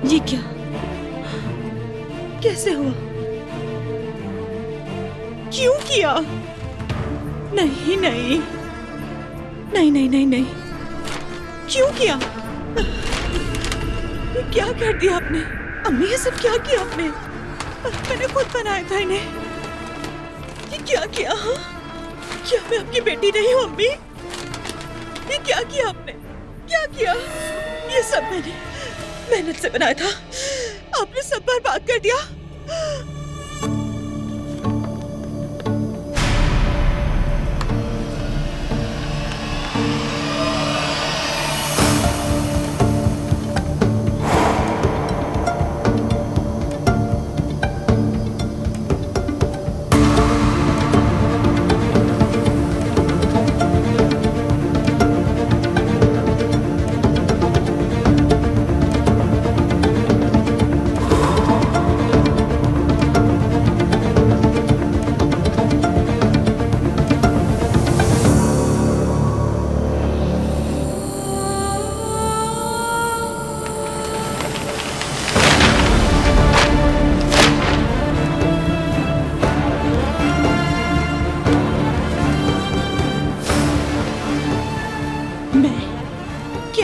ये क्या? कैसे हुआ? क्यों किया? नहीं नहीं नहीं नहीं नहीं नहीं, क्यों किया? ये क्या कर दिया आपने? अम्मी ये सब क्या किया आपने? मैंने खुद बनाया था इन्हें। ये क्या किया? हाँ, क्या मैं आपकी बेटी नहीं हूँ अम्मी? ये क्या किया आपने? क्या किया? ये सब मैंने मेहनत से बनाया था, आपने सब बर्बाद कर दिया।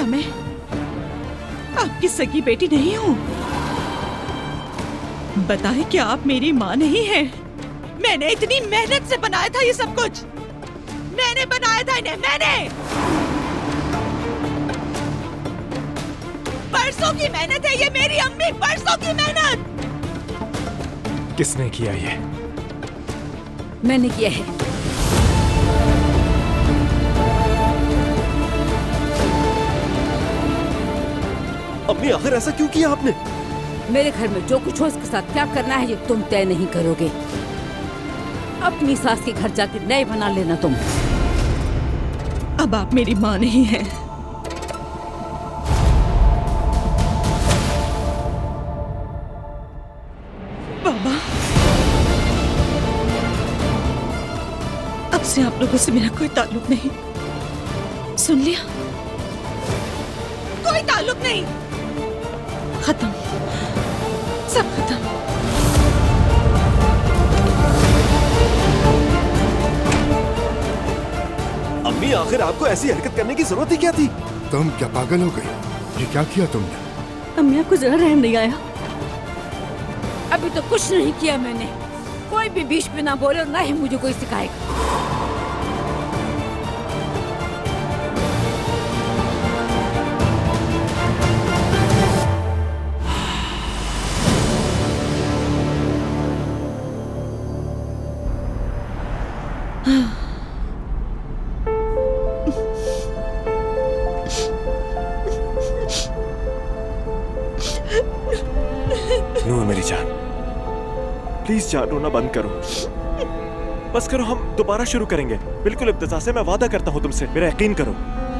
मैं आपकी सगी बेटी नहीं हूँ? बताएं, क्या आप मेरी माँ नहीं हैं? मैंने इतनी मेहनत से बनाया था ये सब कुछ। मैंने बनाया था इन्हें, मैंने। बरसों की मेहनत है ये मेरी अम्मी, बरसों की मेहनत। किसने किया ये? मैंने किया है। अम्मी आखिर ऐसा क्यों किया आपने? मेरे घर में जो कुछ हो इसके साथ क्या करना है ये तुम तय नहीं करोगे। अपनी सास के घर जाके नए बना लेना तुम। अब आप मेरी माँ नहीं हैं। बाबा, अब से आप लोगों से मेरा कोई ताल्लुक नहीं। सुन लिया? कोई ताल्लुक नहीं। खत्म, सब खत्म। अम्मी आखिर आपको ऐसी हरकत करने की जरूरत ही क्या थी? तुम क्या पागल हो गई? ये क्या किया तुमने? अम्मी आपको जरा रहम नहीं आया? अभी तो कुछ नहीं किया मैंने। कोई भी बीच में ना बोले और ना ही मुझे कोई सिखाएगा। नूर मेरी जान, प्लीज जान रोना बंद करो। बस करो, हम दोबारा शुरू करेंगे बिल्कुल इब्तिदा से। मैं वादा करता हूँ तुमसे, मेरा यकीन करो।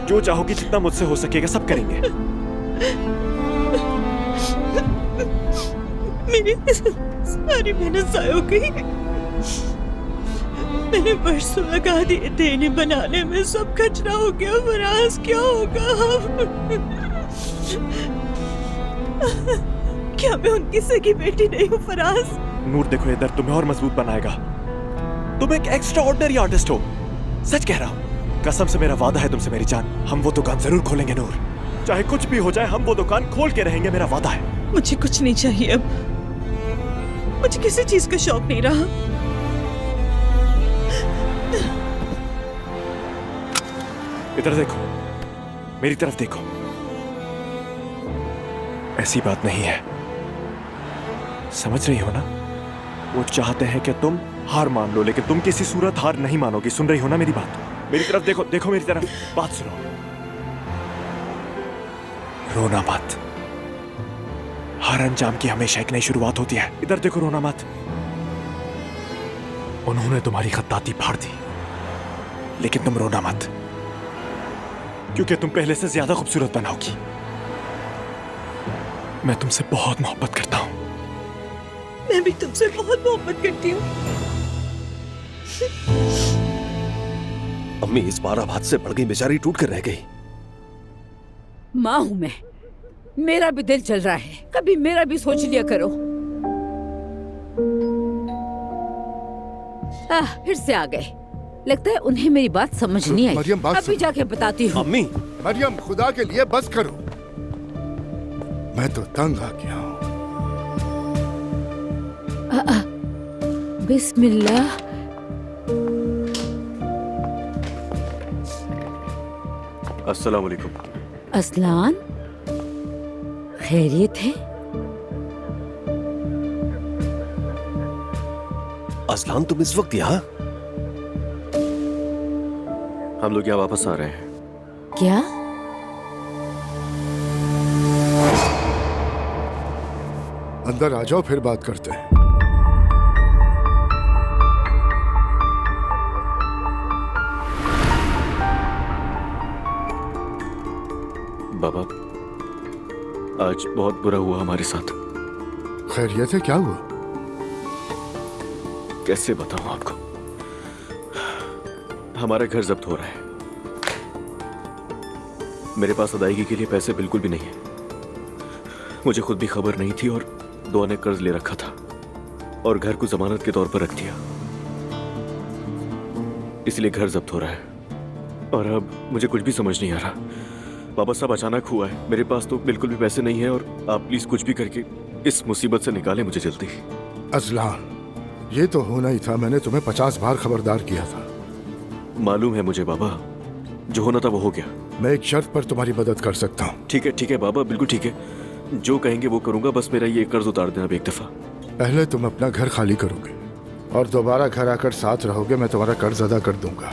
जो चाहोगी, जितना मुझसे हो सकेगा सब करेंगे। मेरी सारी मेहनत ज़ाया हो गई। मैंने बरसों लगा दिए थे इन्हें बनाने में, सब कचरा हो गया। फराज क्या होगा? क्या मैं उनकी सगी बेटी नहीं हूँ फराज? नूर देखो, ये दर्द तुम्हें और मजबूत बनाएगा। तुम एक एक्स्ट्रा ऑर्डिनरी आर्टिस्ट हो, सच कह रहा हूँ। कसम से मेरा वादा है तुमसे मेरी जान, हम वो दुकान जरूर खोलेंगे नूर। चाहे कुछ भी हो जाए, हम वो दुकान खोल के रहेंगे, मेरा वादा है। मुझे कुछ नहीं चाहिए अब। मुझे किसी चीज का शौक नहीं रहा। इधर देखो, मेरी तरफ देखो। ऐसी बात नहीं है, समझ रही हो ना? वो चाहते हैं कि तुम हार मान लो, लेकिन तुम किसी सूरत हार नहीं मानोगी। सुन रही हो ना मेरी बात? मेरी तरफ देखो, देखो मेरी तरफ, बात सुनो। रोना मत। हर अंजाम की हमेशा एक नई शुरुआत होती है। इधर देखो, रोना मत। उन्होंने तुम्हारी खत्ताती फाड़ दी, लेकिन तुम रोना मत, क्योंकि तुम पहले से ज्यादा खूबसूरत बनाओगी। मैं तुमसे बहुत मोहब्बत करता हूं। मैं भी तुमसे बहुत मोहब्बत करती हूँ। अम्मी इस बार अब हाथ से बढ़ गई, बेचारी टूट कर रह गई। माँ हूं मैं, मेरा भी दिल चल रहा है, कभी मेरा भी सोच लिया करो। फिर से आ गए। लगता है उन्हें मेरी बात समझ नहीं आई। मरियम, बात अभी सुन। जाके बताती हूँ। अम्मी, मरियम, खुदा के लिए बस करो। मैं तो तंग आ गया हूँ। बिस्मिल्लाह। अस्सलाम वालेकुम। असलान, खैरियत है? असलान, तुम इस वक्त यहाँ? हम लोग यहाँ वापस आ रहे हैं। क्या? अंदर आ जाओ, फिर बात करते हैं। बाबा, आज बहुत बुरा हुआ हमारे साथ। खैरियत है? क्या हुआ? कैसे बताऊं आपको? हमारा घर जब्त हो रहा है। मेरे पास अदायगी के लिए पैसे बिल्कुल भी नहीं है। मुझे खुद भी खबर नहीं थी और दुआ ने कर्ज ले रखा था और घर को जमानत के तौर पर रख दिया, इसलिए घर जब्त हो रहा है। और अब मुझे कुछ भी समझ नहीं आ रहा। बाबा साहब, अचानक हुआ है। मेरे पास तो बिल्कुल भी पैसे नहीं है और आप प्लीज कुछ भी करके इस मुसीबत से निकालें मुझे जल्दी। अजलान, ये तो होना ही था। मैंने तुम्हें 50 बार खबरदार किया था। मालूम है मुझे बाबा, जो होना था वो हो गया। मैं एक शर्त पर तुम्हारी मदद कर सकता हूँ। ठीक है बाबा, बिल्कुल ठीक है। जो कहेंगे वो करूंगा, बस मेरा ये कर्ज उतार देना अब एक दफा। पहले तुम अपना घर खाली करोगे और दोबारा घर आकर साथ रहोगे। मैं तुम्हारा कर्ज अदा कर दूंगा।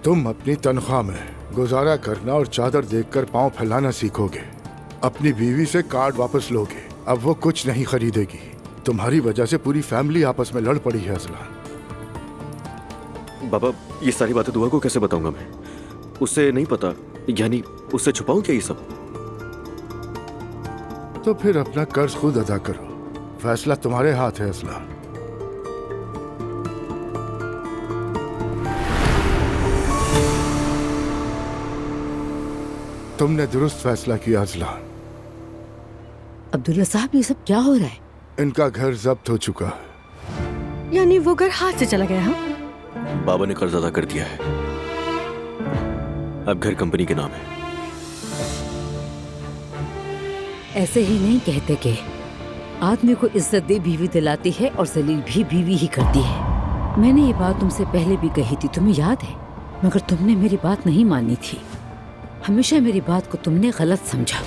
तुम अपनी तनख्वाह में गुजारा करना और चादर देखकर पांव फैलाना सीखोगे। अपनी बीवी से कार्ड वापस लोगे। अब वो कुछ नहीं खरीदेगी। तुम्हारी वजह से पूरी फैमिली आपस में लड़ पड़ी है अजलान। बाबा, ये सारी बातें दुआ को कैसे बताऊंगा मैं? उसे नहीं पता, यानी उससे छुपाऊं क्या ये सब? तो फिर अपना कर्ज खुद अदा करो। फैसला तुम्हारे हाथ है अजलान। तुमने दुरुस्त फैसला किया अजलान। अब्दुल्ला साहब, ये सब क्या हो रहा है? इनका घर जब्त हो चुका है। यानी वो घर हाथ से चला गया? हाँ, बाबा ने कर्ज अदा कर दिया है। अब घर कंपनी के नाम है। ऐसे ही नहीं कहते कि आदमी को इज्जत दे बीवी दिलाती है और जलील भी बीवी ही करती है। मैंने ये बात तुमसे पहले भी कही थी, तुम्हें याद है? मगर तुमने मेरी बात नहीं मानी थी। हमेशा मेरी बात को तुमने गलत समझा।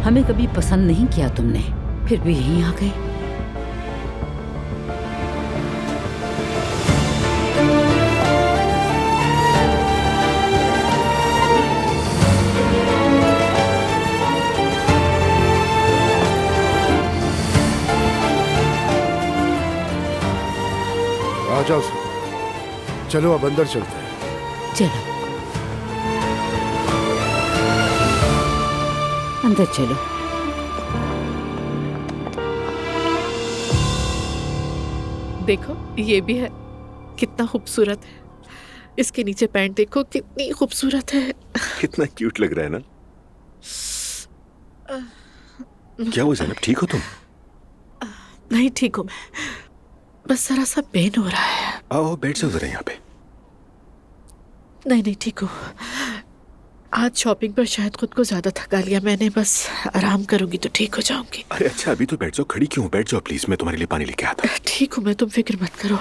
हमें कभी पसंद नहीं किया तुमने, फिर भी यहीं आ गए। आ जाओ सब। चलो अब अंदर चलते हैं। चलो अंदर चलो। देखो, ये भी है, कितना खूबसूरत है। इसके नीचे पैंट देखो, कितनी खूबसूरत है। कितना क्यूट लग रहा है ना? क्या हुआ ज़ैनब, ठीक हो तुम? नहीं ठीक हूँ मैं, बस जरा सा पेन हो रहा है। आओ बैठ जाओ जरा यहाँ पे। नहीं ठीक हूँ। आज शॉपिंग पर शायद खुद को ज्यादा थका लिया मैंने, बस आराम करूंगी तो ठीक हो जाऊंगी। अरे अच्छा, अभी तो बैठ जाओ। खड़ी क्यों? बैठ जाओ प्लीज, मैं तुम्हारे लिए पानी लेके आता हूँ। ठीक हूँ मैं, तुम फिक्र मत करो।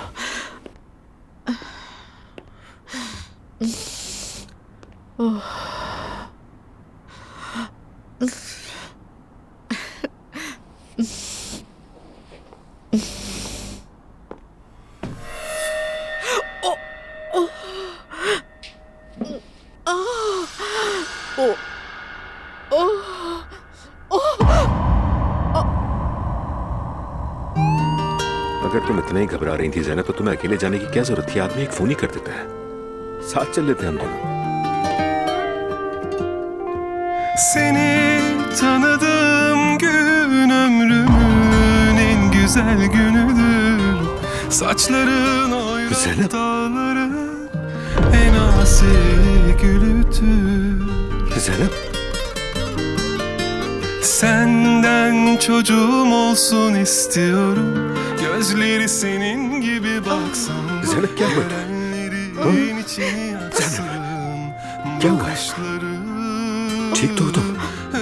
अगर तुम इतना ही घबरा रही थी ज़ैनब, तो तुम्हें अकेले जाने की क्या जरूरत थी? आदमी एक फोन ही कर देता है। साथ चल लेते हैं हम दोनों। Seni tanıdığım gün ömrümün en güzel günüdür. Saçların oyrak Zeynep. dağların en asi gülüdür. Zainab, Senden çocuğum olsun istiyorum. Gözleri senin gibi baksın. Zeynep क्या हुआ? Görenlerin içini yaksın. क्या हुआ? Bakışları ठीक तो हो तुम?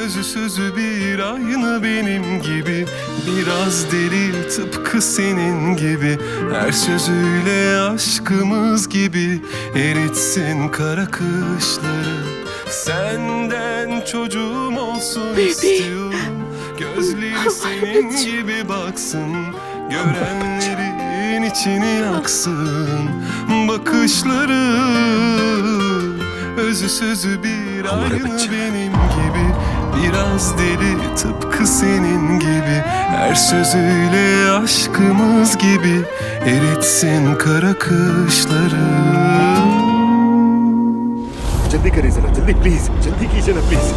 özü sözü bir aynı benim gibi. Biraz deli tıpkı senin gibi. Her sözüyle aşkımız gibi eritsin kara kışları. Senden çocuğum olsun istiyorum. Gözleri senin gibi baksın. Görenlerin içini yaksın. Bakışları özü sözü bir Hamaरा aynı बच्चा। benim gibi. Biraz deli tıpkı senin gibi. Her sözüyle aşkımız gibi eritsin kara kışları. जल्दी करें जरा, जल्दी please, जल्दी कीजिए ना please.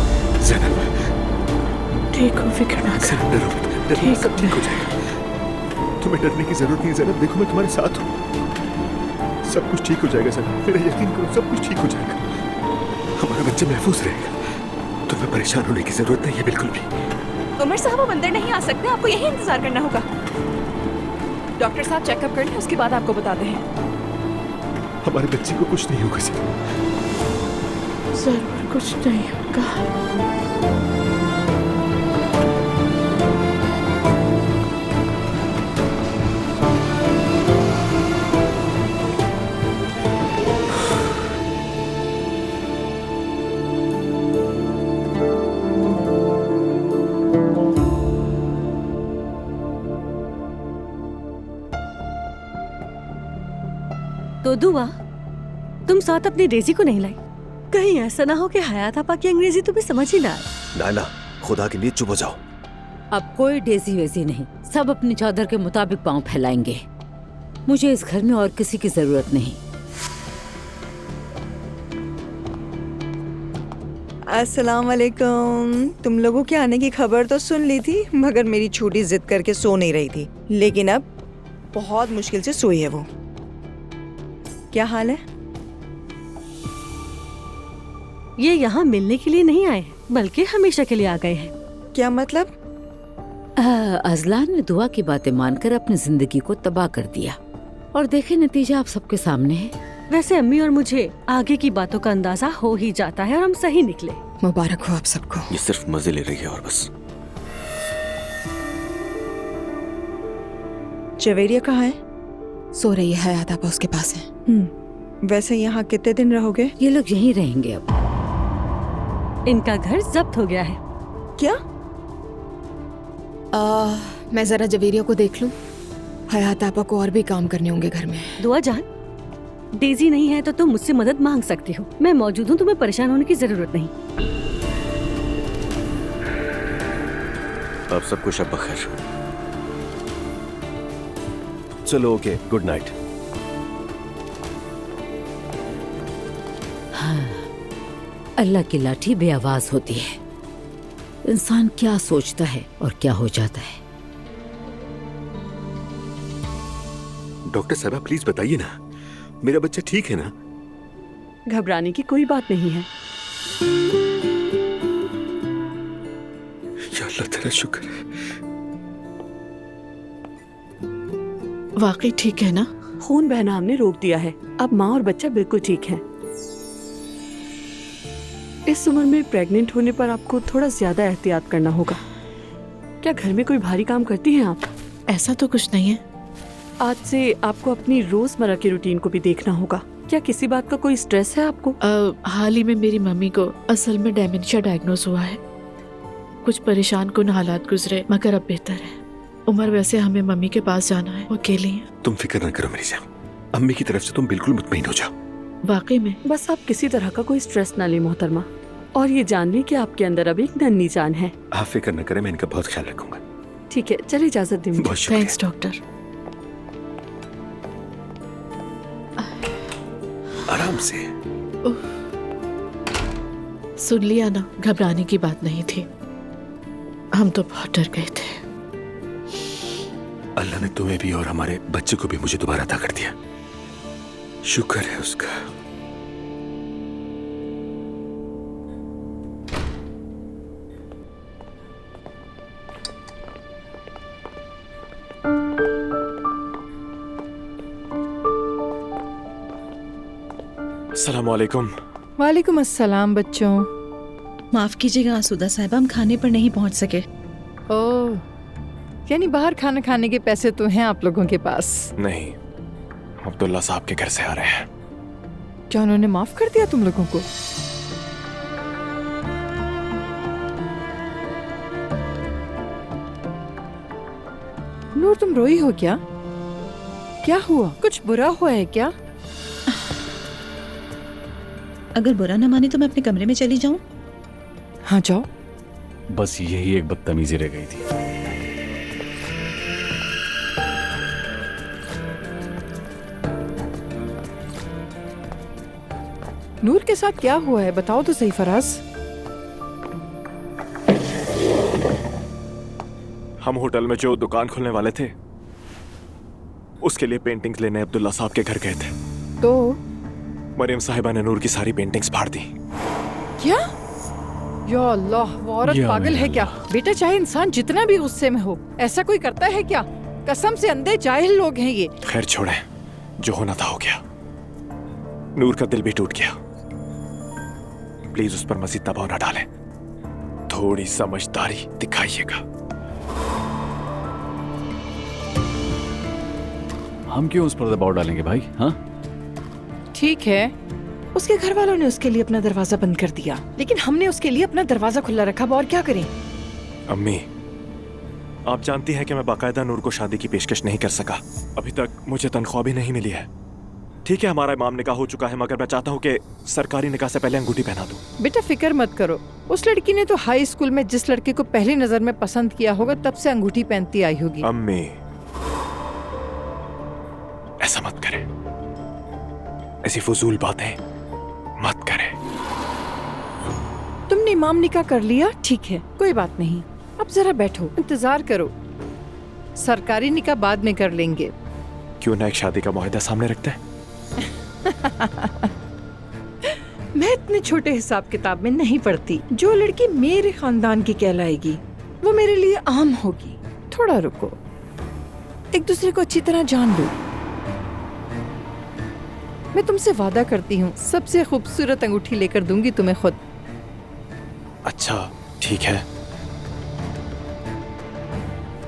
Zainab, ठीक हो, फिक्र ना कर। जैनब डरो मत, डरो ठीक मत, सब है। ठीक हो जाएगा। तुम्हें डरने की जरूरत नहीं है जैनब, देखो मैं तुम्हारे साथ हूँ। सब कुछ ठीक हो जाएगा जैनब, मेरा यकीन करो, सब कुछ ठीक हो जाएगा। हमारा बच्चा महफूज रहेगा। तुम्हें परेशान होने की जरूरत नहीं है बिल्कुल भी। उमर साहब हम अंदर नहीं आ सकते, आपको यही इंतजार करना होगा। डॉक्टर साहब चेकअप कर लें, उसके बाद आपको बताते हैं। हमारे बच्चे को कुछ नहीं होगा जैनब। जरूर कुछ नहीं होगा। तो दुआ, तुम साथ अपनी डेजी को नहीं लाई? कहीं ऐसा ना हो कि हयात आपा की अंग्रेजी तुम्हें समझ ही ना आए। नाना, खुदा के लिए चुप हो जाओ। अब कोई डेजी वेजी नहीं, सब अपनी चादर के मुताबिक पांव फैलाएंगे। मुझे इस घर में और किसी की जरूरत नहीं। अस्सलाम वालेकुम। तुम लोगों के आने की खबर तो सुन ली थी, मगर मेरी छोटी जिद करके सो नहीं रही थी, लेकिन अब बहुत मुश्किल से सोई है वो। क्या हाल है? ये यहाँ मिलने के लिए नहीं आए, बल्कि हमेशा के लिए आ गए हैं। क्या मतलब? अजलान ने दुआ की बातें मानकर अपनी जिंदगी को तबाह कर दिया और देखे नतीजा आप सबके सामने है। वैसे अम्मी और मुझे आगे की बातों का अंदाजा हो ही जाता है और हम सही निकले। मुबारक हो आप सबको। ये सिर्फ मजे ले रही है और बस। जवेरिया कहाँ है? सो रही है, हयात आपा उसके पास है। वैसे यहाँ कितने दिन रहोगे? ये लोग यहीं रहेंगे अब। इनका घर जब्त हो गया है। क्या? मैं जरा जवेरिया को देख लूं। हयात आपा को और भी काम करने होंगे घर में। दुआ जान, डेजी नहीं है तो तुम मुझसे मदद मांग सकती हो। मैं मौजूद हूँ, तुम्हें परेशान होने की जरूरत नहीं। अब सबको शब बखैर। चलो ओके, गुड नाइट। अल्लाह की लाठी बेआवाज होती है। इंसान क्या सोचता है और क्या हो जाता है। डॉक्टर साहब प्लीज बताइए ना, मेरा बच्चा ठीक है ना? घबराने की कोई बात नहीं है। या अल्लाह तेरा शुक्र है। वाकई ठीक है ना? खून बहना हमने रोक दिया है। अब माँ और बच्चा बिल्कुल ठीक है। इस उम्र में प्रेग्नेंट होने पर आपको थोड़ा ज्यादा एहतियात करना होगा। क्या घर में कोई भारी काम करती हैं आप? ऐसा तो कुछ नहीं है। आज से आपको अपनी रोजमर्रा की रूटीन को भी देखना होगा। क्या किसी बात का कोई स्ट्रेस है आपको? हाल ही में मेरी मम्मी को असल में डेमेंशिया डायग्नोज हुआ है। कुछ परेशान कुन हालात गुजरे, मगर अब बेहतर है। उमर वैसे हमें मम्मी के पास जाना है, वो अकेली है। तुम फिक्र ना करो मेरी जान, अम्मी की तरफ से तुम बिल्कुल मुतमईन हो जाओ। वाकई में बस आप किसी तरह का कोई स्ट्रेस ना लें मोहतरमा, और ये जान लें कि आपके अंदर अभी एक नन्ही जान है। आप फिक्र न करें, मैं इनका बहुत ख्याल रखूंगा। ठीक है, चलिए इजाजत दें मुझे। बहुत शुक्रिया। Thanks doctor. आराम से। सुन लिया ना, घबराने की बात नहीं थी। हम तो बहुत डर गए थे। अल्लाह ने तुम्हें भी और हमारे बच्चे को भी मुझे दोबारा अता कर दिया। शुक्र है उसका। अस्सलाम वालेकुम। वालेकुम अस्सलाम बच्चों। माफ कीजिएगा आसूदा साहिबा, हम खाने पर नहीं पहुंच सके। ओह, यानी बाहर खाना खाने के पैसे तो हैं आप लोगों के पास? नहीं, अब्दुल्ला साहब के घर से आ रहे हैं। क्या उन्होंने माफ कर दिया तुम लोगों को? नूर, तुम रोई हो क्या? क्या हुआ? कुछ बुरा हुआ है क्या? अगर बुरा न माने तो मैं अपने कमरे में चली जाऊं? हाँ जाओ। बस यही एक बदतमीजी रह गई थी। नूर के साथ क्या हुआ है बताओ तो सही फराज। हम होटल में जो दुकान खोलने वाले थे उसके लिए पेंटिंग्स लेने अब्दुल्ला साहब के घर गए थे। तो मरियम साहिबा ने नूर की सारी पेंटिंग्स फाड़ दी। क्या? या अल्लाह, वो औरत या पागल है अल्लाह। क्या? बेटा, चाहे इंसान जितना भी गुस्से में हो, ऐसा कोई करता है क्या? कसम से अंधे जाहिल लोग हैं ये। खैर छोड़े, जो होना था हो गया। नूर का दिल भी टूट गया। प्लीज उस पर मजीद दबाव ना डालें, थोड़ी समझदारी दिखाइएगा। हम क्यों उस पर दबाव डालेंगे भाई? हाँ, ठीक है, उसके घर वालों ने उसके लिए अपना दरवाजा बंद कर दिया, लेकिन हमने उसके लिए अपना दरवाजा खुला रखा। और क्या करें? अम्मी, आप जानती हैं कि मैं बाकायदा नूर को शादी की पेशकश नहीं कर सका। अभी तक मुझे तनख्वाह भी नहीं मिली है। ठीक है, हमारा इमाम निकाह हो चुका है, मगर मैं चाहता हूँ कि सरकारी निकाह से पहले अंगूठी पहना दूं। बेटा फिक्र मत करो, उस लड़की ने तो हाई स्कूल में जिस लड़के को पहली नजर में पसंद किया होगा तब से अंगूठी पहनती आई होगी। अम्मी, ऐसा मत करें, ऐसी फजूल बातें मत करें। तुमने इमाम निकाह कर लिया, ठीक है, कोई बात नहीं। अब जरा बैठो, इंतजार करो, सरकारी निकाह बाद में कर लेंगे। क्यों ना एक शादी का मुआहदा सामने रखते हैं? मैं इतने छोटे हिसाब किताब में नहीं पढ़ती। जो लड़की मेरे खानदान की कहलाएगी वो मेरे लिए आम होगी। थोड़ा रुको, एक दूसरे को अच्छी तरह जान लो। मैं तुमसे वादा करती हूँ, सबसे खूबसूरत अंगूठी लेकर दूंगी तुम्हें खुद। अच्छा ठीक है,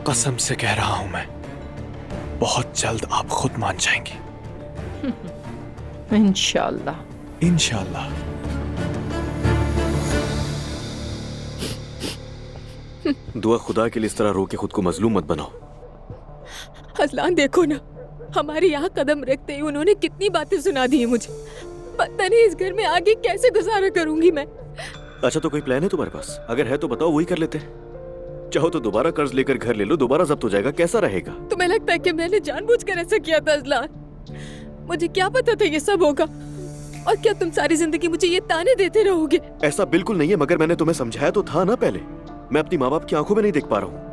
कसम से कह रहा हूं मैं, बहुत जल्द आप खुद मान जाएंगी। इंशाल्लाह। इंशाल्लाह। दुआ, खुदा के लिए इस तरह रो के खुद को मजलूम मत बनाओ। अजलान देखो ना, हमारे यहाँ कदम रखते ही उन्होंने कितनी बातें सुना दी है मुझे। पता नहीं इस घर में आगे कैसे गुजारा करूंगी मैं। अच्छा, तो कोई प्लान है तुम्हारे पास? अगर है तो बताओ, वही कर लेते हैं। चाहो तो दोबारा कर्ज लेकर घर ले लो, दोबारा जब्त हो जाएगा। कैसा रहेगा? तुम्हें लगता है कि मैंने जानबूझकर ऐसा किया था अजलान? मुझे क्या पता था ये सब होगा। और क्या तुम सारी जिंदगी मुझे ये ताने देते रहोगे? ऐसा बिल्कुल नहीं है, मगर मैंने तुम्हें समझाया तो था ना पहले। मैं अपनी माँ बाप की आंखों में नहीं देख पा रहा हूँ।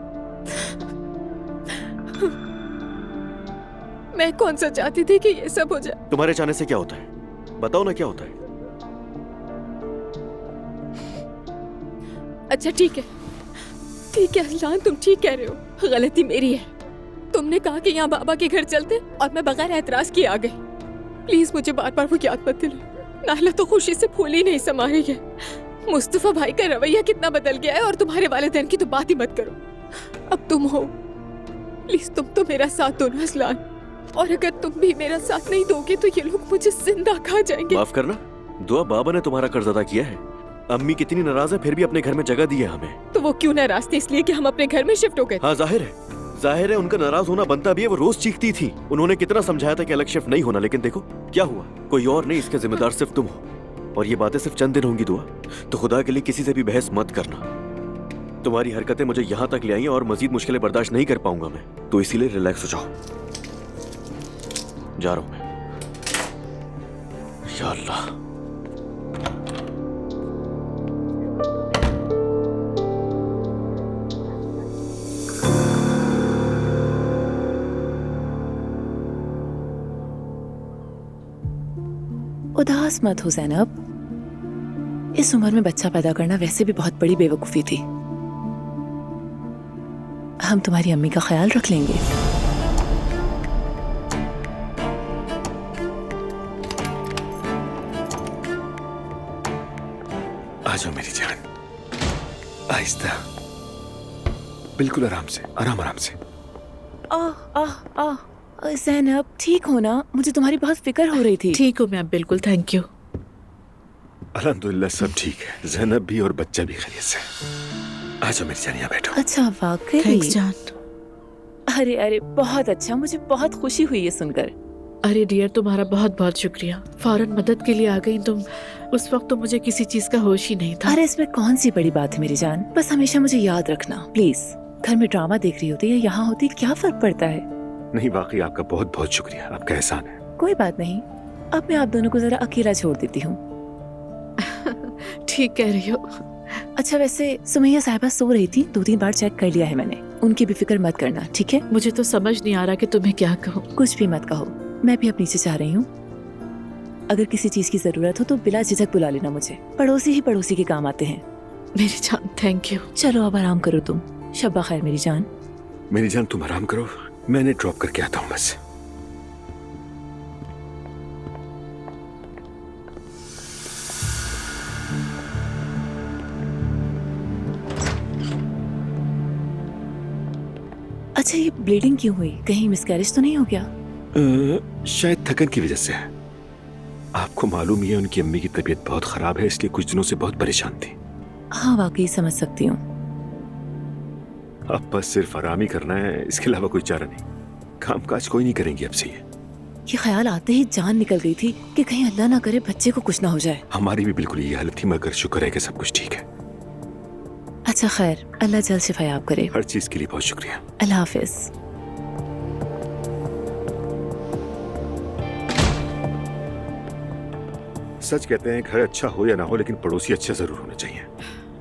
मैं कौन सा चाहती थी कि ये सब हो जाए? तुम्हारे चाहने से क्या होता है? बताओ ना क्या होता है। अच्छा ठीक है अजलान, तुम ठीक कह रहे हो। गलती मेरी है। तुमने कहा कि यहाँ बाबा के घर चलते और मैं बगैर एतराज किए आ गई। प्लीज मुझे बार बार वो याद मत दिलाओ। नाहला तो खुशी से फूल ही नहीं समा रही है। मुस्तफा भाई का रवैया कितना बदल गया है, और तुम्हारे वालिदैन की तो बात ही मत करो। अब तुम हो, प्लीज तुम तो मेरा साथ दो ना अजलान। और अगर तुम भी मेरा साथ नहीं दोगे तो ये लोग मुझे जिंदा खा जाएंगे। माफ करना दुआ, बाबा ने तुम्हारा कर्ज अदा किया है। अम्मी कितनी नाराज है, फिर भी अपने घर में जगह दी है हमें। तो वो क्यों नाराज थे? इसलिए कि हम अपने घर में शिफ्ट हो गए। हाँ जाहिर है उनका नाराज होना बनता भी है। वो रोज चीखती थी। उन्होंने कितना समझाया था कि अलग शिफ्ट नहीं होना, लेकिन देखो क्या हुआ। कोई और नहीं, इसके जिम्मेदार सिर्फ तुम हो। और ये बातें सिर्फ चंद दिन होंगी दुआ, तो खुदा के लिए किसी से भी बहस मत करना। तुम्हारी हरकतें मुझे यहाँ तक ले आई और मजीद मुश्किलें बर्दाश्त नहीं कर पाऊंगा मैं, तो इसीलिए रिलैक्स हो जाओ। जा रहा हूं मैं। या अल्लाह, उदास मत हो ज़ैनब। इस उम्र में बच्चा पैदा करना वैसे भी बहुत बड़ी बेवकूफ़ी थी। हम तुम्हारी अम्मी का ख्याल रख लेंगे। आहिस्ता, बिल्कुल आराम से, आराम आराम से। ज़ैनब ठीक हो ना? मुझे तुम्हारी बहुत फिक्र हो रही थी। ठीक हूँ मैं, बिल्कुल, थैंक यू। अल्हम्दुलिल्लाह सब ठीक है, ज़ैनब भी और बच्चा भी खैरियत से। आ जाओ मेरी जान, यहाँ बैठो। अच्छा, वाकई? थैंक्स जान। अरे अरे बहुत अच्छा, मुझे बहुत खुशी हुई ये सुनकर। अरे डियर, तुम्हारा बहुत बहुत शुक्रिया, फौरन मदद के लिए आ गई तुम। उस वक्त तो मुझे किसी चीज का होश ही नहीं था। अरे इसमें कौन सी बड़ी बात है मेरी जान, बस हमेशा मुझे याद रखना प्लीज। घर में ड्रामा देख रही होती या यहाँ होती, क्या फर्क पड़ता है? नहीं, वाकई आपका बहुत बहुत शुक्रिया, आपका एहसान है। कोई बात नहीं, अब मैं आप दोनों को जरा अकेला छोड़ देती हूँ। ठीक कह रही हो। अच्छा वैसे सुमैया साहिबा सो रही थी, 2-3 बार चेक कर लिया है मैंने, उनकी भी फिक्र मत करना, ठीक है? मुझे तो समझ नहीं आ रहा कि तुम्हें क्या कहूँ। कुछ भी मत कहो, मैं भी अब नीचे जा रही हूँ। अगर किसी चीज की जरूरत हो तो बिला झिझक बुला लेना मुझे, पड़ोसी ही पड़ोसी के काम आते हैं। मेरी जान थैंक यू। चलो अब आराम करो तुम, शब्बा खैर मेरी जान। मेरी जान तुम आराम करो, मैंने ड्रॉप करके आता हूँ बस। अच्छा ये ब्लीडिंग क्यों हुई? कहीं मिसकैरेज तो नहीं हो गया? शायद थकन की वजह से है। आपको मालूम ही है उनकी अम्मी की तबीयत बहुत खराब है, इसलिए कुछ दिनों से बहुत परेशान थी। हाँ वाकई समझ सकती हूँ। अब बस सिर्फ आराम ही करना है, इसके अलावा कोई चारा नहीं। काम काज कोई नहीं करेंगे अब से। ये ख्याल आते ही जान निकल गई थी कि कहीं अल्लाह ना करे बच्चे को कुछ ना हो जाए। हमारी भी बिल्कुल ये हालत थी, मगर शुक्र है कि सब कुछ ठीक है। अच्छा खैर, अल्लाह जल्द शिफायाब करे। हर चीज के लिए बहुत शुक्रिया। अल्लाह हाफिज। सच कहते हैं घर अच्छा हो या ना हो, लेकिन पड़ोसी अच्छा जरूर होना चाहिए।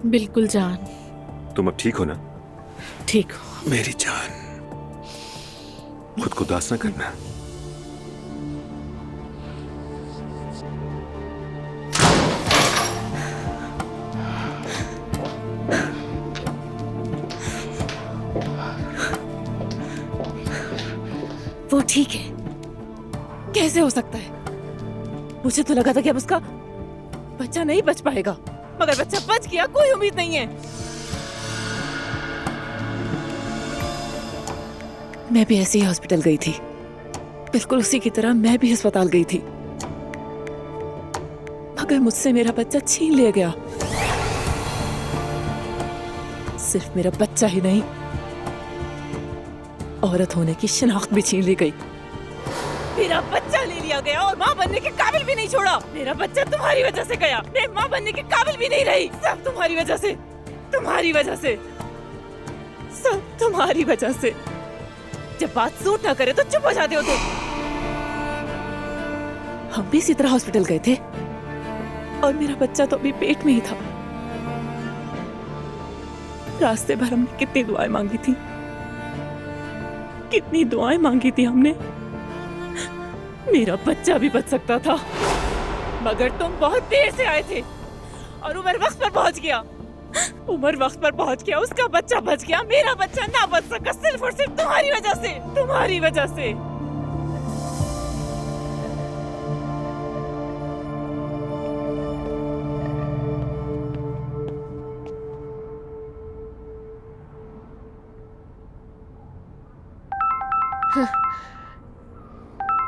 बिल्कुल जान। तुम अब ठीक हो ना? ठीक हो मेरी जान, खुद को उदास ना करना। वो ठीक है, कैसे हो सकता है? मुझे तो लगा था कि अब उसका बच्चा नहीं बच पाएगा, मगर बच्चा बच गया, कोई उम्मीद नहीं है। मैं भी ऐसे ही हॉस्पिटल गई थी, बिल्कुल उसी की तरह मैं भी अस्पताल गई थी, मगर मुझसे मेरा बच्चा छीन लिया गया। सिर्फ मेरा बच्चा ही नहीं, औरत होने की शिनाख्त भी छीन ली गई। मेरा बच्चा ले लिया गया और माँ बनने के काबिल भी नहीं छोड़ा। मेरा बच्चा तुम्हारी वजह से गया, मैं माँ बनने के काबिल भी नहीं रही। सब तुम्हारी वजह से, तुम्हारी वजह से, सब तुम्हारी वजह से। जब बात सूट ना करे तो चुप हो जाते हो तुम। हम भी इसी तरह हॉस्पिटल गए थे और मेरा बच्चा तो अभी पेट में ही था। रास्ते भर हमने कितनी दुआएं मांगी थी, कितनी दुआएं मांगी थी हमने। मेरा बच्चा भी बच सकता था, मगर तुम बहुत देर से आए थे और उमर वक्त पर पहुंच गया। उमर वक्त पर पहुंच गया, उसका बच्चा बच गया, मेरा बच्चा ना बच सका, सिर्फ और सिर्फ तुम्हारी वजह से, तुम्हारी वजह से।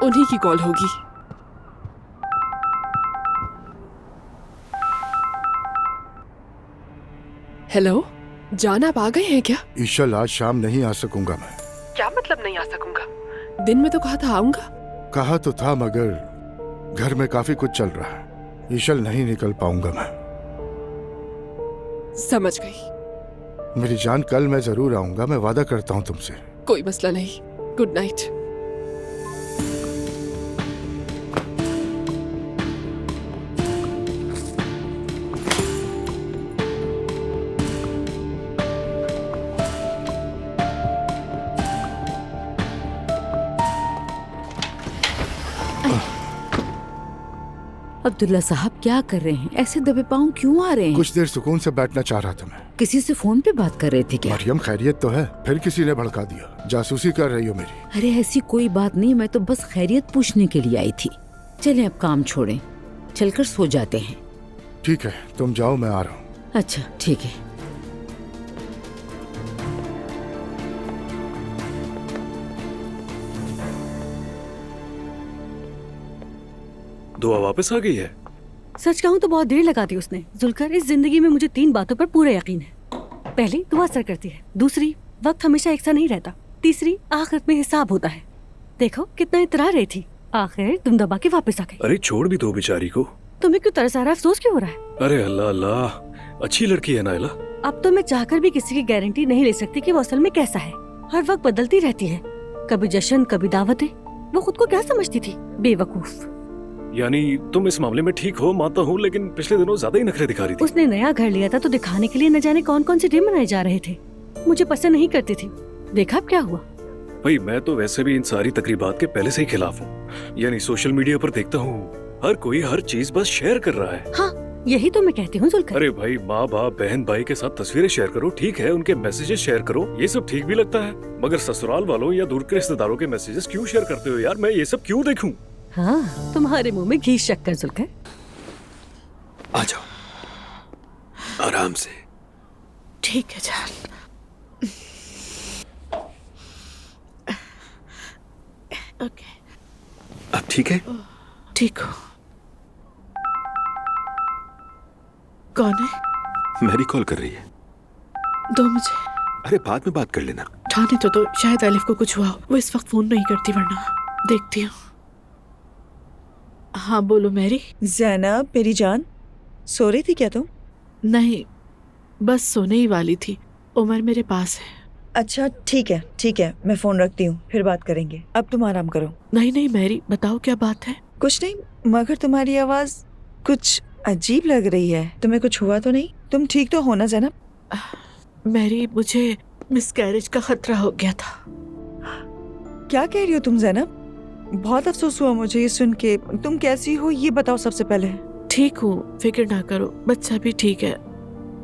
उन्हीं की कॉल होगी। हेलो जान, आप आ गए हैं क्या? ईशल आज शाम नहीं आ सकूंगा मैं। क्या मतलब नहीं आ सकूंगा? दिन में तो कहा था आऊंगा। कहा तो था, मगर घर में काफी कुछ चल रहा है, ईशल नहीं निकल पाऊंगा मैं। समझ गई। मेरी जान, कल मैं जरूर आऊंगा, मैं वादा करता हूँ तुमसे। कोई मसला नहीं, गुड नाइट। अब्दुल्ला साहब क्या कर रहे हैं? ऐसे दबे पाँव क्यों आ रहे हैं? कुछ देर सुकून से बैठना चाह रहा था मैं। किसी से फोन पे बात कर रहे थे क्या? मरियम खैरियत तो है, फिर किसी ने भड़का दिया। जासूसी कर रही हो मेरी? अरे ऐसी कोई बात नहीं, मैं तो बस खैरियत पूछने के लिए आई थी। चलें अब काम छोड़ें, चलकर सो जाते हैं। ठीक है, तुम जाओ, मैं आ रहा हूँ। अच्छा ठीक है। दुआ वापस आ गई है। सच कहूँ तो बहुत देर लगा दी उसने। जुल्कर, इस जिंदगी में मुझे 3 बातों पर पूरा यकीन है। पहली, दुआ असर करती है। दूसरी, वक्त हमेशा एक सा नहीं रहता। तीसरी, आखिरत में हिसाब होता है। देखो कितना इतरा रही थी, आखिर तुम दबा के वापस आ गई। अरे छोड़ भी दो बेचारी को। तुम्हें क्यों तरस आ रहा है? अफसोस क्यों हो रहा है? अरे अल्लाह अल्लाह, अच्छी लड़की है नाइला। अब तो मैं चाहकर भी किसी की गारंटी नहीं ले सकती कि वो असल में कैसा है। हर वक्त बदलती रहती है, कभी जश्न कभी दावतें। वो खुद को क्या समझती थी? बेवकूफ। यानी तुम इस मामले में ठीक हो, मानता हूँ, लेकिन पिछले दिनों ज्यादा ही नखरे दिखा रही थी। उसने नया घर लिया था तो दिखाने के लिए न जाने कौन कौन से डे मनाए जा रहे थे। मुझे पसंद नहीं करती थी। देखा अब क्या हुआ। भाई मैं तो वैसे भी इन सारी तकरीबात के पहले से ही खिलाफ हूँ। यानी सोशल मीडिया पर देखता हूँ हर कोई हर चीज बस शेयर कर रहा है। हाँ, यही तो मैं कहती हूँ जुल्कर। अरे भाई, माँ बाप बहन भाई के साथ तस्वीरें शेयर करो, ठीक है, उनके मैसेजेस शेयर करो, ये सब ठीक भी लगता है, मगर ससुराल वालों या दूर के रिश्तेदारों के मैसेजेस क्यों शेयर करते हो यार? मैं ये सब क्यों देखूं? हाँ, तुम्हारे मुंह में घी शक्कर जुल्कर। आ जाओ आराम से। ठीक है जान। ओके, अब ठीक है? ठीक हो। कौन है? मैरी कॉल कर रही है। दो मुझे। अरे बाद में बात कर लेना। ठाने तो शायद आलिफ को कुछ हुआ हो। वो इस वक्त फोन नहीं करती, वरना देखती हूँ। हाँ बोलो मैरी। ज़ैनब मेरी जान, सो रही थी क्या तुम? नहीं, बस सोने ही वाली थी। उमर मेरे पास है। अच्छा ठीक है, मैं फोन रखती हूँ, फिर बात करेंगे। अब तुम आराम करो। नहीं मैरी, बताओ क्या बात है? कुछ नहीं, मगर तुम्हारी आवाज कुछ अजीब लग रही है। तुम्हें कुछ हुआ तो नहीं? तुम ठीक तो हो ना ज़ैनब? मैरी, मुझे मिसकैरेज का खतरा हो गया था। क्या कह रही हो तुम ज़ैनब? बहुत अफसोस हुआ मुझे ये सुन के। तुम कैसी हो ये बताओ सबसे पहले। ठीक हूँ, फिक्र ना करो, बच्चा भी ठीक है,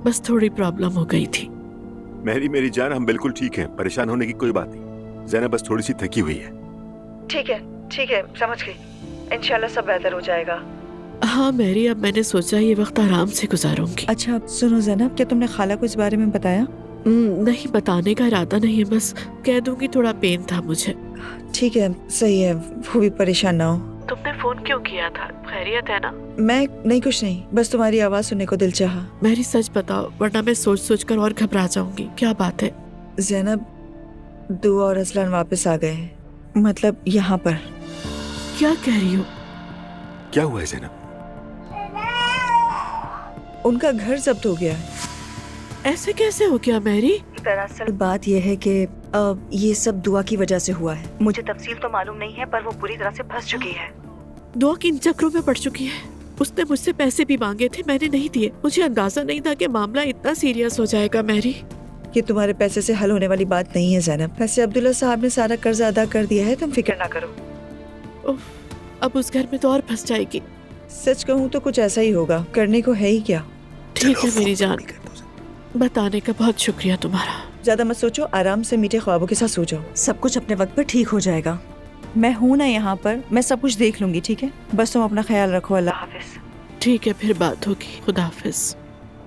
बस थोड़ी प्रॉब्लम हो गई थी। मैरी मेरी जान, हम बिल्कुल ठीक हैं, परेशान होने की कोई बात नहीं। ज़ैनब बस थोड़ी सी थकी हुई है। ठीक है, समझ गई। इंशाल्लाह सब बेहतर हो जाएगा। हाँ मैरी, अब मैंने सोचा ये वक्त आराम से गुजारूंगी। अच्छा सुनो ज़ैनब, क्या तुमने खाला को इस बारे में बताया? नहीं, बताने का इरादा नहीं है, बस कह दूंगी थोड़ा पेन था मुझे। ठीक है, सही है, वो भी परेशान ना हो। तुमने फोन क्यों किया था? खैरियत है ना? मैं नहीं, कुछ नहीं, बस तुम्हारी आवाज सुनने को दिल चाहा। मैरी सच बताओ, वरना मैं सोच कर और घबरा जाऊंगी। क्या बात है? ज़ैनब, दुआ और असलान वापस आ गए, मतलब यहाँ पर। क्या कह रही हो? क्या हुआ है ज़ैनब? उनका घर जब्त हो गया है। ऐसे कैसे हो गया मैरी? दरअसल बात यह है कि ये सब दुआ की वजह से हुआ है। मुझे तफसील तो मालूम नहीं है, पर वो पूरी तरह से फंस चुकी है। दुआ किन चक्रों में पड़ चुकी है? उसने मुझसे पैसे भी मांगे थे, मैंने नहीं दिए। मुझे अंदाजा नहीं था कि मामला इतना सीरियस हो जाएगा मैरी। ये तुम्हारे पैसे से हल होने वाली बात नहीं है ज़ैनब। वैसे अब्दुल्ला साहब ने सारा कर्ज अदा कर दिया है, तुम फिक्र ना करो। अब उस घर में तो और फंस जाएगी। सच कहूँ तो कुछ ऐसा ही होगा, करने को है ही क्या। ठीक है मेरी जान, बताने का बहुत शुक्रिया तुम्हारा। ज्यादा मत सोचो, आराम से मीठे ख्वाबों के साथ सो जाओ। सब कुछ अपने वक्त पर ठीक हो जाएगा। मैं हूँ ना यहाँ पर, मैं सब कुछ देख लूंगी, ठीक है? बस तुम अपना ख्याल रखो। अल्लाह हाफिज। ठीक है, फिर बात होगी। खुदा हाफिज।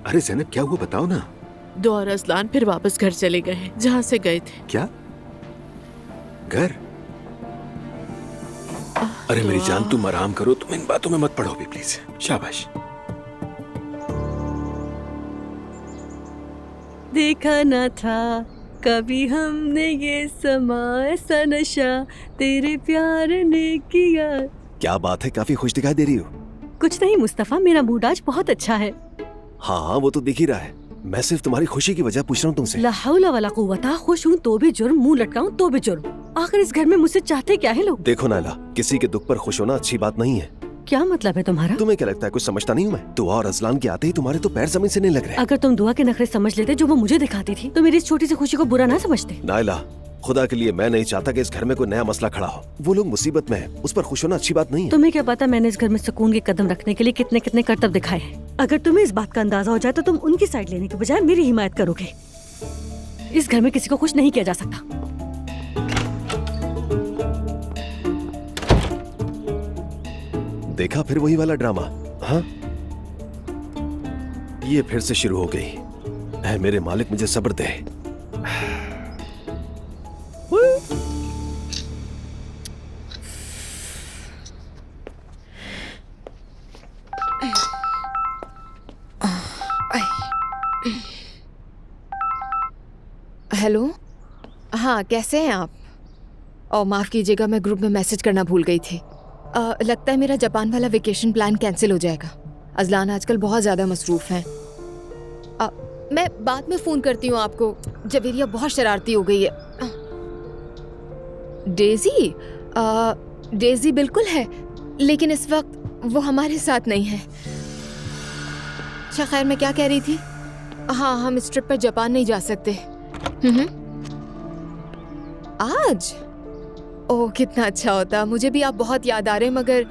अरे ज़ैनब क्या हुआ बताओ ना। दुआ और असलान फिर वापस घर चले गए हैं, जहाँ से गए थे। क्या घर? अरे मेरी जान, तुम आराम करो, तुम इन बातों में मत पड़ो भी प्लीज। शाबाश। देखा न था कभी हमने ये समा, ऐसा नशा तेरे प्यार ने किया। क्या बात है, काफी खुश दिखाई दे रही हो। कुछ नहीं मुस्तफा, मेरा मूड आज बहुत अच्छा है। हाँ वो तो दिख ही रहा है। मैं सिर्फ तुम्हारी खुशी की वजह पूछ रहा हूँ तुमसे। ला हौला वला कुव्वता, खुश हूँ तो भी जुर्म, मुंह लटकाऊं तो भी जुर्म। आखिर इस घर में मुझसे चाहते क्या है लोग? देखो नाइला, किसी के दुख पर खुश होना अच्छी बात नहीं है। क्या मतलब है तुम्हारा? तुम्हें क्या लगता है कुछ समझता नहीं हूँ मैं? दुआ और अजलान के आते ही तुम्हारे तो पैर जमीन से नहीं लग रहे। अगर तुम दुआ के नखरे समझ लेते जो वो मुझे दिखाती थी, तो मेरी इस छोटी सी खुशी को बुरा ना समझते। नाइला, खुदा के लिए मैं नहीं चाहता कि इस घर में कोई नया मसला खड़ा हो। वो लोग मुसीबत में है, उस पर खुश होना अच्छी बात नहीं है। तुम्हें क्या पता मैंने इस घर में सुकून के कदम रखने के लिए कितने कितने करतब दिखाए हैं। अगर तुम्हें इस बात का अंदाजा हो जाए तो तुम उनकी साइड लेने के बजाय मेरी हिमायत करोगे। इस घर में किसी को खुश नहीं किया जा सकता। देखा फिर वही वाला ड्रामा। हाँ, ये फिर से शुरू हो गई। ऐ मेरे मालिक, मुझे सब्र दे। हेलो, हाँ कैसे हैं आप? और माफ़ कीजिएगा, मैं ग्रुप में मैसेज करना भूल गई थी। लगता है मेरा जापान वाला वेकेशन प्लान कैंसिल हो जाएगा। अजलान आजकल बहुत ज़्यादा मसरूफ़ हैं। मैं बाद में फ़ोन करती हूँ आपको। जवेरिया बहुत शरारती हो गई है। डेज़ी डेज़ी बिल्कुल है, लेकिन इस वक्त वो हमारे साथ नहीं है। अच्छा खैर, मैं क्या कह रही थी? हाँ, हम इस ट्रिप पर जापान नहीं जा सकते। आज? ओह कितना अच्छा होता। मुझे भी आप बहुत याद आ रहे हैं, मगर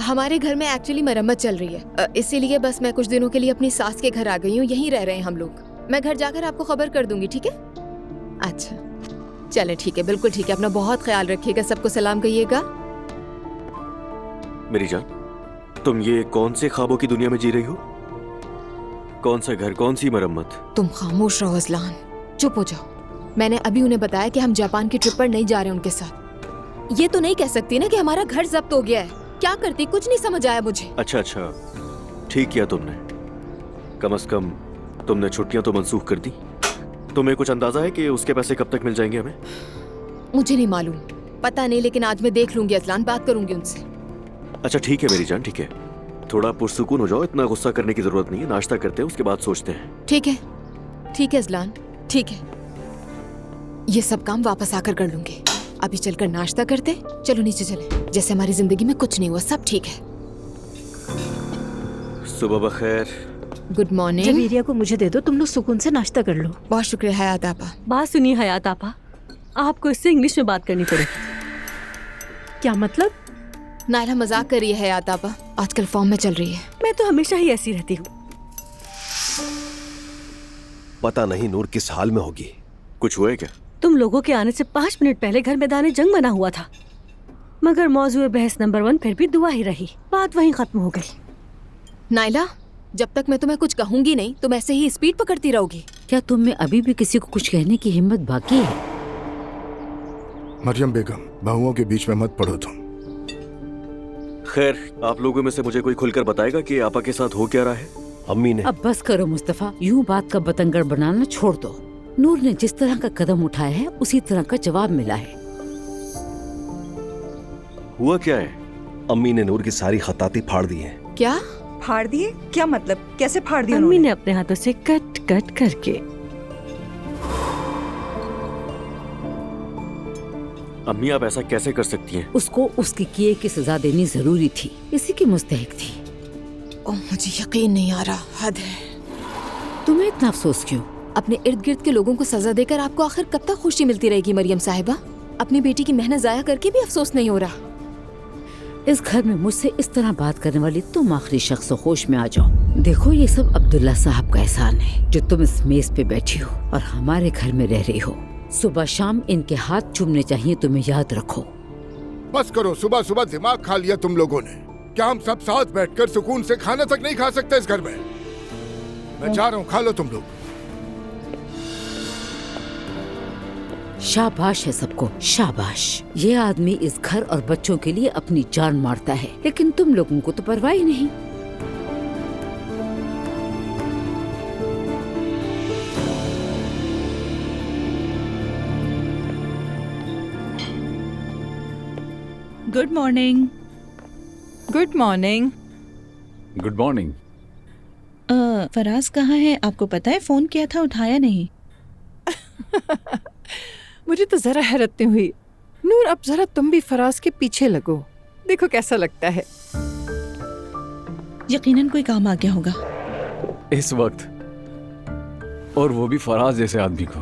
हमारे घर में एक्चुअली मरम्मत चल रही है, इसीलिए बस मैं कुछ दिनों के लिए अपनी सास के घर आ गई हूँ। यहीं रह रहे हैं हम लोग। मैं घर जाकर आपको खबर कर दूंगी, ठीक है? अच्छा चले, ठीक है, बिल्कुल ठीक है। अपना बहुत ख्याल रखिएगा, सबको सलाम कहिएगा। मेरी जान, तुम ये कौन से ख्वाबों की दुनिया में जी रही हो? कौन सा घर, कौन सी मरम्मत? तुम खामोश रहो अजलान, चुप हो जाओ। मैंने अभी उन्हें बताया कि हम जापान की ट्रिप पर नहीं जा रहे उनके साथ। ये तो नहीं कह सकती ना कि हमारा घर जब्त हो गया है। क्या करती, कुछ नहीं समझ आया मुझे। अच्छा, ठीक किया तुमने। कम से कम तुमने छुट्टियां तो मंसूख कर दी। तुम्हें कुछ अंदाजा है कि उसके पैसे कब तक मिल जाएंगे हमें? मुझे नहीं मालूम, पता नहीं, लेकिन आज मैं देख लूंगी अजलान, बात करूंगी उनसे। अच्छा ठीक है मेरी जान, ठीक है। थोड़ा पुरसुकून हो जाओ, इतना गुस्सा करने की जरूरत नहीं है। नाश्ता करते हैं, उसके बाद सोचते हैं। ठीक है अजलान, ठीक है। ये सब काम वापस आकर कर लूंगी। अभी चलकर नाश्ता करते, चलो नीचे चले, जैसे हमारी जिंदगी में कुछ नहीं हुआ, सब ठीक है। सुबह बखैर। Good morning. जवेरिया को मुझे दे दो, तुम लोग सुकून से नाश्ता कर लो। बहुत शुक्रिया हयात आपा। बात सुनिए हयात आपा, आपको इससे इंग्लिश में बात करनी पड़ेगी। क्या मतलब? नायला मजाक कर रही है हयात आपा, आजकल फॉर्म में चल रही है। मैं तो हमेशा ही ऐसी रहती हूँ। पता नहीं नूर किस हाल में होगी। कुछ हुआ है क्या? तुम लोगों के आने से 5 मिनट पहले घर मैदान जंग बना हुआ था, मगर मौजूद बहस नंबर 1 फिर भी दुआ ही रही। बात वहीं खत्म हो गई। नायला, जब तक मैं तुम्हें कुछ कहूंगी नहीं, तुम ऐसे ही स्पीड पकड़ती रहोगी। क्या तुम में अभी भी किसी को कुछ कहने की हिम्मत बाकी है? मरियम बेगम, बहुओं के बीच में मत पड़ो तुम। खैर, आप लोगों में से मुझे कोई खुलकर बताएगा कि आपा के साथ हो क्या रहा है? अम्मी ने। अब बस करो मुस्तफा, यूं बात का बतंगड़ बनाना छोड़ दो। नूर ने जिस तरह का कदम उठाया है, उसी तरह का जवाब मिला है। हुआ क्या है? अम्मी ने नूर की सारी खताती फाड़ दी है। क्या फाड़ दिए? क्या मतलब, कैसे फाड़ दिया अम्मी उन्होंने? ने अपने हाथों से कट कट करके। अम्मी आप ऐसा कैसे कर सकती हैं? उसको उसके किए की सजा देनी जरूरी थी, इसी की मुस्तहिक थी। ओह, मुझे यकीन नहीं आ रहा, हद है। तुम्हें इतना अफसोस क्यों? अपने इर्द गिर्द के लोगों को सजा देकर आपको आखिर कब तक खुशी मिलती रहेगी मरियम साहिबा? अपनी बेटी की मेहनत जाया करके भी अफसोस नहीं हो रहा। इस घर में मुझसे इस तरह बात करने वाली तुम आखिरी शख्स हो, होश में आ जाओ। देखो, ये सब अब्दुल्ला साहब का एहसान है जो तुम इस मेज पे बैठी हो और हमारे घर में रह रही हो। सुबह शाम इनके हाथ चूमने चाहिए, तुम्हें याद रखो। बस करो, सुबह सुबह दिमाग खा लिया तुम लोगों ने। क्या हम सब साथ बैठकर सुकून से खाना तक नहीं खा सकते इस घर में? मैं जा रहा हूँ, खा लो तुम लोग। शाबाश है सबको, शाबाश। ये आदमी इस घर और बच्चों के लिए अपनी जान मारता है, लेकिन तुम लोगों को तो परवाह ही नहीं। Good morning. Good morning. Good morning. Faraz कहाँ है? आपको पता है, फोन किया था, उठाया नहीं। मुझे तो जरा हैरत नहीं हुई। नूर, अब जरा तुम भी फराज के पीछे लगो, देखो कैसा लगता है। यकीनन कोई काम आ गया होगा इस वक्त, और वो भी फराज जैसे आदमी को।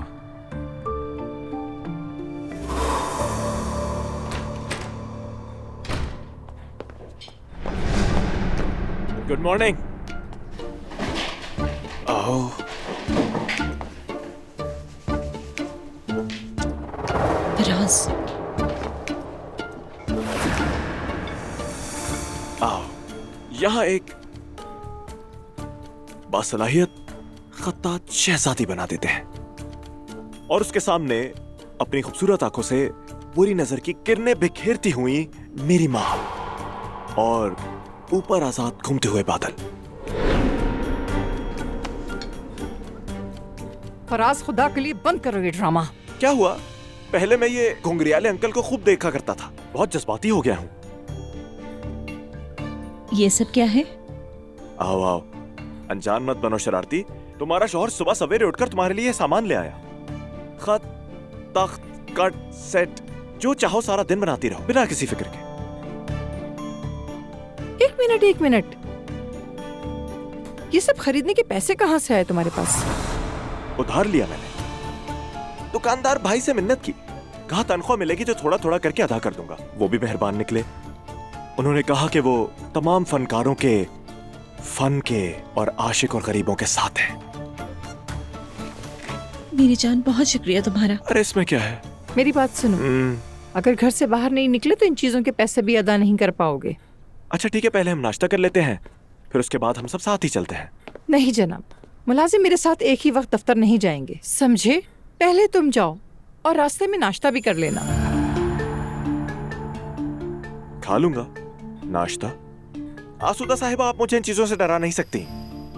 Good morning. आओ। फराज, आओ, यहाँ एक बासलाहियत खत्तात शहजादी बना देते हैं और उसके सामने अपनी खूबसूरत आंखों से बुरी नजर की किरणें बिखेरती हुई मेरी माँ और ऊपर आजाद घूमते हुए बादल। फराज, खुदा के लिए बंद करो ये ड्रामा। क्या हुआ? पहले मैं ये घुंघरियाले अंकल को खूब देखा करता था, बहुत जज्बाती हो गया हूँ। ये सब क्या है? आओ आओ, अनजान मत बनो शरारती। तुम्हारा शौहर सुबह सवेरे उठकर तुम्हारे लिए सामान ले आया। खत, तख्त, कट, सेट, जो चाहो सारा दिन बनाती रहो बिना किसी फिक्र के। एक मिनट, ये सब खरीदने के पैसे कहाँ से आए तुम्हारे पास? उधार लिया मैंने। दुकानदार भाई से मिन्नत की, कहा तनख्वाह मिलेगी तो थोड़ा थोड़ा करके अदा कर दूंगा। वो भी मेहरबान निकले। उन्होंने कहा कि वो तमाम फनकारों के, फन के और आशिक और गरीबों के साथ है। मेरी जान, बहुत शुक्रिया तुम्हारा। अरे इसमें क्या है? मेरी बात सुनो, अगर घर से बाहर नहीं निकले तो इन चीजों के पैसे भी अदा नहीं कर पाओगे। अच्छा ठीक है, पहले हम नाश्ता कर लेते हैं, फिर उसके बाद हम सब साथ ही चलते हैं। नहीं जनाब, मुलाजिम मेरे साथ एक ही वक्त दफ्तर नहीं जाएंगे, समझे? पहले तुम जाओ और रास्ते में नाश्ता भी कर लेना। खा लूंगा नाश्ता। आसूदा साहिबा, आप मुझे इन चीजों से डरा नहीं सकती।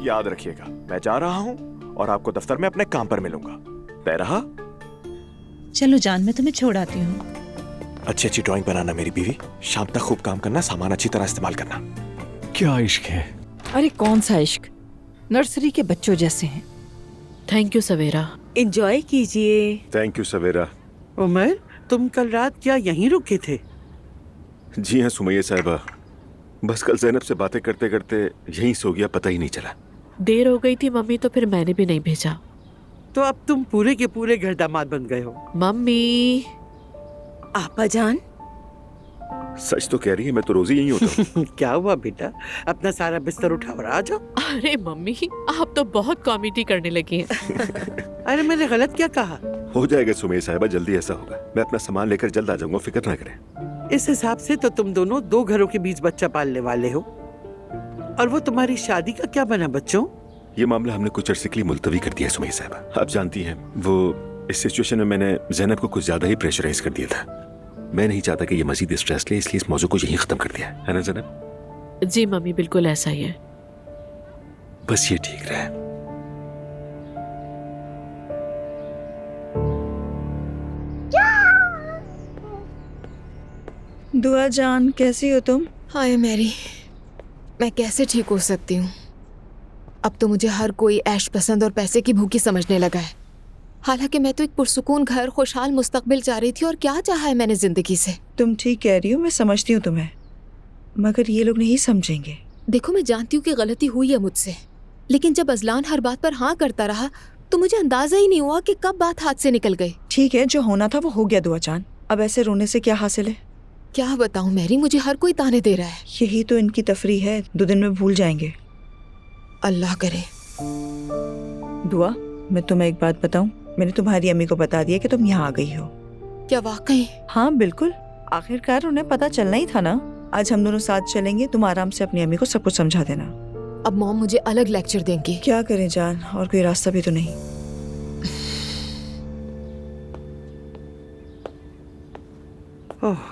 याद रखिएगा, मैं जा रहा हूँ और आपको दफ्तर में अपने काम पर मिलूंगा। तय रहा? चलो जान, मैं तुम्हें छोड़ आती हूँ। अच्छी अच्छी ड्राइंग बनाना मेरी बीवी, शाम तक खूब काम करना, सामान अच्छी तरह इस्तेमाल करना। क्या इश्क है? अरे कौन सा इश्क, नर्सरी के बच्चों जैसे हैं। Thank you Savera. एंजॉय कीजिए। थैंक यू सवेरा। उमर, तुम कल रात क्या यहीं रुके थे? जी हाँ सुमैया साहिबा, बस कल ज़ैनब से बातें करते करते यहीं सो गया, पता ही नहीं चला। देर हो गई थी मम्मी, तो फिर मैंने भी नहीं भेजा। तो अब तुम पूरे के पूरे घर दामाद बन गए हो। मम्मी। आपा जान। सच तो कह रही है, मैं तो रोज ही यहीं होता हूँ। क्या हुआ बेटा, अपना सारा बिस्तर उठा और आ जाओ। अरे मम्मी, आप तो बहुत कॉमेडी करने लगी हैं। अरे मैंने गलत क्या कहा? हो जाएगा सुमैया साहिबा, जल्दी ऐसा होगा। मैं अपना सामान लेकर जल्द आ जाऊंगा, फिक्र ना करें। इस हिसाब से तो तुम दोनों दो घरों के बीच बच्चा पालने वाले हो। और वो तुम्हारी शादी का क्या बना बच्चों? ये मामला हमने कुछ अर्से के लिए मुलतवी कर दिया है सुमैया साहिबा। आप जानती हैं, वो इस सिचुएशन में मैंने ज़ैनब को कुछ ज्यादा ही प्रेशराइज कर दिया था। मैं नहीं चाहता कि ये मजीद स्ट्रेस ले, इसलिए इस मौजू को यहीं खत्म कर दिया है ना ज़ैनब? जी मम्मी, बिल्कुल ऐसा ही है। बस ये ठीक रहे। दुआ जान, कैसी हो तुम? हाय मैरी, मैं कैसे ठीक हो सकती हूँ? अब तो मुझे हर कोई ऐश पसंद और पैसे की भूखी समझने लगा है। हालांकि मैं तो एक पुरसुकून घर, खुशहाल मुस्तकबिल चाह रही थी, और क्या चाहा है मैंने जिंदगी से। तुम ठीक कह रही हो, मैं समझती हूँ तुम्हें, मगर ये लोग नहीं समझेंगे। देखो, मैं जानती हूँ कि गलती हुई है मुझसे, लेकिन जब अजलान हर बात पर हाँ करता रहा तो मुझे अंदाजा ही नहीं हुआ कि कब बात हाथ से निकल गई। ठीक है, जो होना था वो हो गया दुआ जान, अब ऐसे रोने से क्या हासिल है? क्या बताऊँ मैरी, मुझे हर कोई ताने दे रहा है। यही तो इनकी तफरी है, 2 दिन में भूल जाएंगे। अल्लाह करे। दुआ, मैं तुम्हें एक बात बताऊं, मैंने तुम्हारी अम्मी को बता दिया कि तुम यहाँ आ गई हो। क्या वाकई? हाँ बिल्कुल, आखिरकार उन्हें पता चलना ही था ना। आज हम दोनों साथ चलेंगे, तुम आराम से अपनी अम्मी को सब कुछ समझा देना। अब मॉम मुझे अलग लेक्चर देंगी। क्या करें जान, और कोई रास्ता भी तो नहीं। ओह,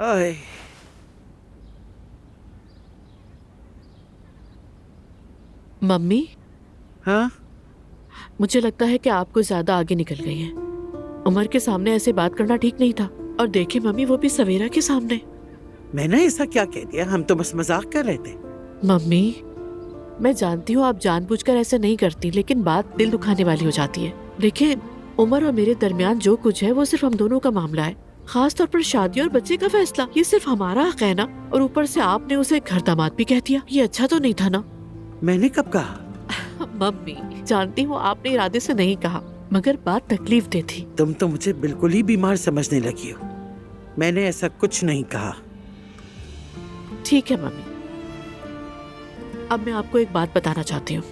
आए। मम्मी। हाँ? मुझे लगता है कि आप कुछ ज्यादा आगे निकल गई हैं। उमर के सामने ऐसे बात करना ठीक नहीं था। और देखे मम्मी, वो भी सवेरा के सामने। मैंने ऐसा क्या कह दिया? हम तो बस मजाक कर रहे थे। मम्मी, मैं जानती हूँ आप जानबूझकर ऐसे नहीं करती, लेकिन बात दिल दुखाने वाली हो जाती है। देखिए, उमर और मेरे दरमियान जो कुछ है वो सिर्फ हम दोनों का मामला है। खास तौर पर शादी और बच्चे का फैसला, ये सिर्फ हमारा हक है ना। और ऊपर से आपने उसे घर दामाद भी कह दिया, ये अच्छा तो नहीं था ना? मैंने कब कहा? मम्मी, जानती हूँ आपने इरादे से नहीं कहा, मगर बात तकलीफ दे थी। तुम तो मुझे बिल्कुल ही बीमार समझने लगी हो। मैंने ऐसा कुछ नहीं कहा। ठीक है मम्मी, अब मैं आपको एक बात बताना चाहती हूँ।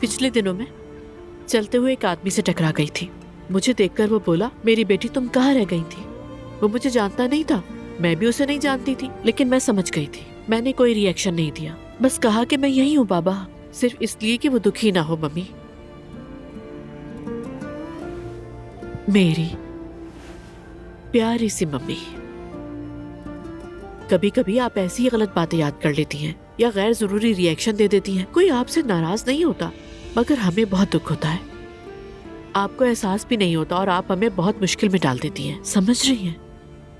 पिछले दिनों में चलते हुए एक आदमी से टकरा गई थी। मुझे देखकर वो बोला, मेरी बेटी तुम कहाँ रह गई थी? वो मुझे जानता नहीं था, मैं भी उसे नहीं जानती थी, लेकिन मैं समझ गई थी। मैंने कोई रिएक्शन नहीं दिया, बस कहा कि मैं यही हूँ बाबा, सिर्फ इसलिए कि वो दुखी ना हो। मम्मी, मेरी प्यारी सी मम्मी। कभी कभी आप ऐसी ही गलत बातें याद कर लेती हैं या गैर जरूरी रिएक्शन दे देती हैं। कोई आपसे नाराज नहीं होता, मगर हमें बहुत दुख होता है। आपको एहसास भी नहीं होता और आप हमें बहुत मुश्किल में डाल देती हैं। समझ रही हैं?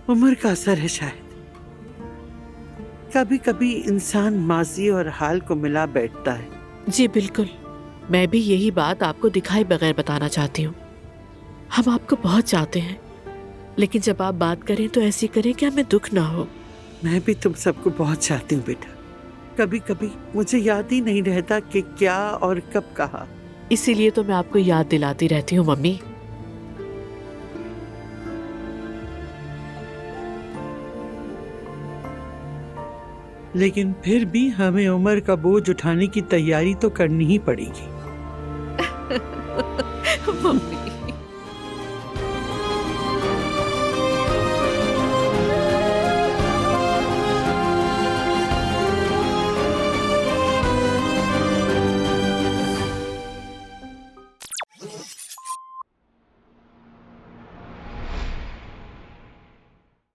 उम्र का असर है शायद। कभी कभी इंसान माजी और हाल को मिला बैठता है। जी बिल्कुल, मैं भी यही बात आपको दिखाए बगैर बताना चाहती हूँ। हम आपको बहुत चाहते हैं, लेकिन जब आप बात करें तो ऐसी करें कि हमें दुख ना हो। मैं भी तुम सबको बहुत चाहती हूँ बेटा। कभी कभी मुझे याद ही नहीं रहता कि क्या और कब कहा। इसीलिए तो मैं आपको याद दिलाती रहती हूँ मम्मी। लेकिन फिर भी हमें उम्र का बोझ उठाने की तैयारी तो करनी ही पड़ेगी। मम्मी